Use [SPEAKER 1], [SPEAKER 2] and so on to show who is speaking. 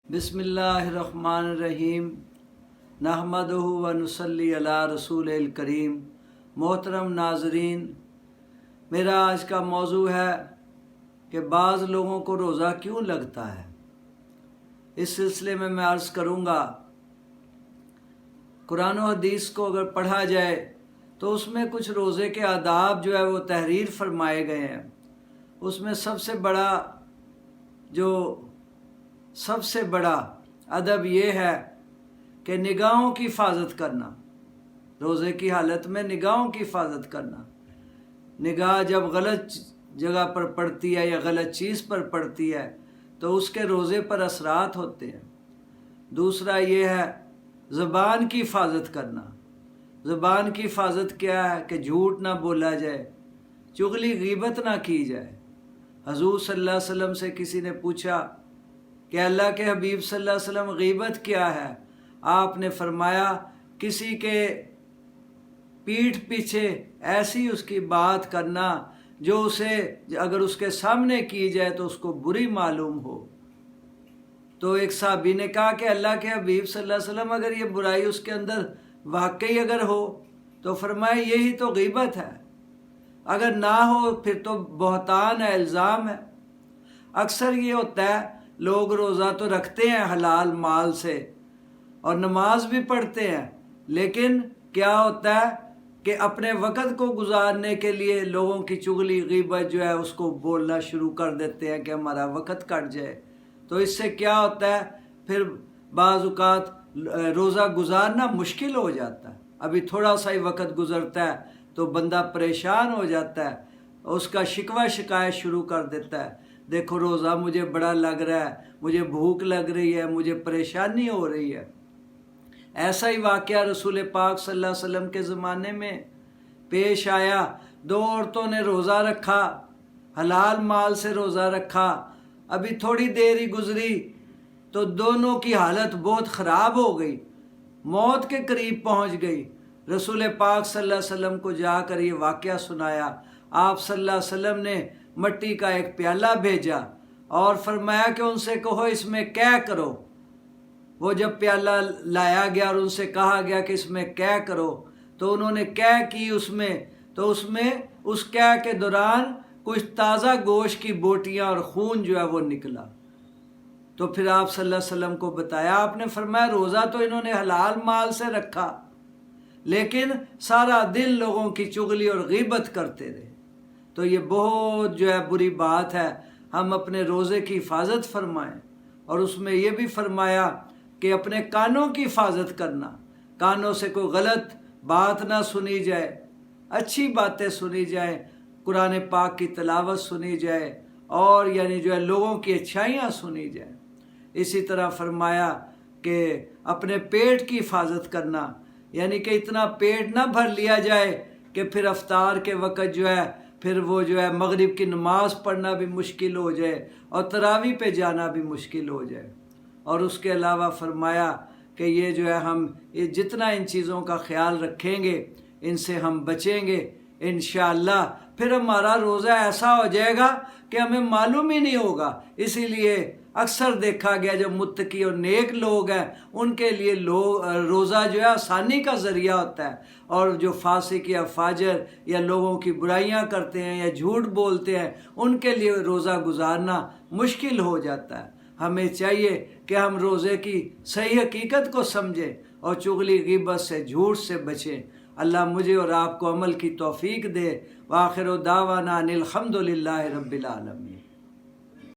[SPEAKER 1] बिस्मिल्लाहिर्रहमानिर्रहीम नहमदुहु व नुसल्ली अला रसूलिल करीम। मोहतरम नाज़रीन, मेरा आज का मौजू है कि बाज़ लोगों को रोज़ा क्यों लगता है। इस सिलसिले में मैं अर्ज़ करूँगा, कुरान और हदीस को अगर पढ़ा जाए तो उसमें कुछ रोज़े के आदाब जो है वो तहरीर फरमाए गए हैं। उसमें सबसे बड़ा अदब ये है कि निगाहों की हिफाजत करना। रोज़े की हालत में निगाहों की हिफाजत करना। निगाह जब गलत जगह पर पड़ती है या गलत चीज़ पर पड़ती है तो उसके रोज़े पर असरात होते हैं। दूसरा ये है ज़बान की हिफाजत करना। ज़बान की हिफाजत क्या है कि झूठ ना बोला जाए, चुगली गीबत ना की जाए। हजूर सल्लल्लाहु अलैहि वसल्लम से किसी ने पूछा कि अल्लाह के हबीब सल्लल्लाहु अलैहि वसल्लम गीबत क्या है। आपने फरमाया, किसी के पीठ पीछे ऐसी उसकी बात करना जो उसे अगर उसके सामने की जाए तो उसको बुरी मालूम हो। तो एक साहबी ने कहा कि अल्लाह के हबीब सल्लल्लाहु अलैहि वसल्लम, अगर ये बुराई उसके अंदर वाकई अगर हो तो फरमाया यही तो गीबत है, अगर ना हो फिर तो बहतान है, इल्ज़ाम है। अक्सर ये होता है, लोग रोज़ा तो रखते हैं हलाल माल से और नमाज भी पढ़ते हैं, लेकिन क्या होता है कि अपने वक़्त को गुजारने के लिए लोगों की चुगली गीबत जो है उसको बोलना शुरू कर देते हैं कि हमारा वक़्त कट जाए। तो इससे क्या होता है, फिर बाज़ औक़ात रोज़ा गुजारना मुश्किल हो जाता है। अभी थोड़ा सा ही वक़्त गुज़रता है तो बंदा परेशान हो जाता है, उसका शिकवा शिकायत शुरू कर देता है, देखो रोज़ा मुझे बड़ा लग रहा है, मुझे भूख लग रही है, मुझे परेशानी हो रही है। ऐसा ही वाक़या रसूल पाक सल्लल्लाहु अलैहि वसल्लम के ज़माने में पेश आया। दो औरतों ने रोज़ा रखा, हलाल माल से रोज़ा रखा। अभी थोड़ी देर ही गुज़री तो दोनों की हालत बहुत ख़राब हो गई, मौत के करीब पहुंच गई। रसूल पाक सल्लल्लाहु अलैहि वसल्लम को जाकर ये वाक़या सुनाया। आप सल्लल्लाहु अलैहि वसल्लम ने मट्टी का एक प्याला भेजा और फरमाया कि उनसे कहो इसमें क्या करो। वो जब प्याला लाया गया और उनसे कहा गया कि इसमें क्या करो, तो उन्होंने क्या की उसमें उस क्या के दौरान कुछ ताज़ा गोश्त की बोटियां और खून जो है वो निकला। तो फिर आप सल्लल्लाहु अलैहि वसल्लम को बताया, आपने फरमाया रोज़ा तो इन्होंने हलाल माल से रखा, लेकिन सारा दिन लोगों की चुगली और गीबत करते रहे। तो ये बहुत जो है बुरी बात है। हम अपने रोज़े की हिफाजत फरमाएं। और उसमें ये भी फरमाया कि अपने कानों की हिफाजत करना, कानों से कोई गलत बात ना सुनी जाए, अच्छी बातें सुनी जाए, कुरान पाक की तिलावत सुनी जाए और यानी जो है लोगों की अच्छाइयाँ सुनी जाए। इसी तरह फरमाया कि अपने पेट की हिफाजत करना, यानी कि इतना पेट ना भर लिया जाए कि फिर अफ्तार के वक़्त जो है फिर वो जो है मगरिब की नमाज़ पढ़ना भी मुश्किल हो जाए और तरावी पे जाना भी मुश्किल हो जाए। और उसके अलावा फरमाया कि ये जो है हम ये जितना इन चीज़ों का ख्याल रखेंगे, इनसे हम बचेंगे, इंशाअल्लाह फिर हमारा रोज़ा ऐसा हो जाएगा कि हमें मालूम ही नहीं होगा। इसीलिए अक्सर देखा गया जब मुत्तकी और नेक लोग हैं उनके लिए रोज़ा जो है आसानी का ज़रिया होता है, और जो फासिक या फाजर या लोगों की बुराइयां करते हैं या झूठ बोलते हैं उनके लिए रोज़ा गुजारना मुश्किल हो जाता है। हमें चाहिए कि हम रोज़े की सही हकीकत को समझें और चुगली गीबत से झूठ से बचें। अल्लाह मुझे और आपको अमल की तौफीक दे। व आखिर दावाना अनिल हम्दुलिल्लाहि रब्बिल आलमीन।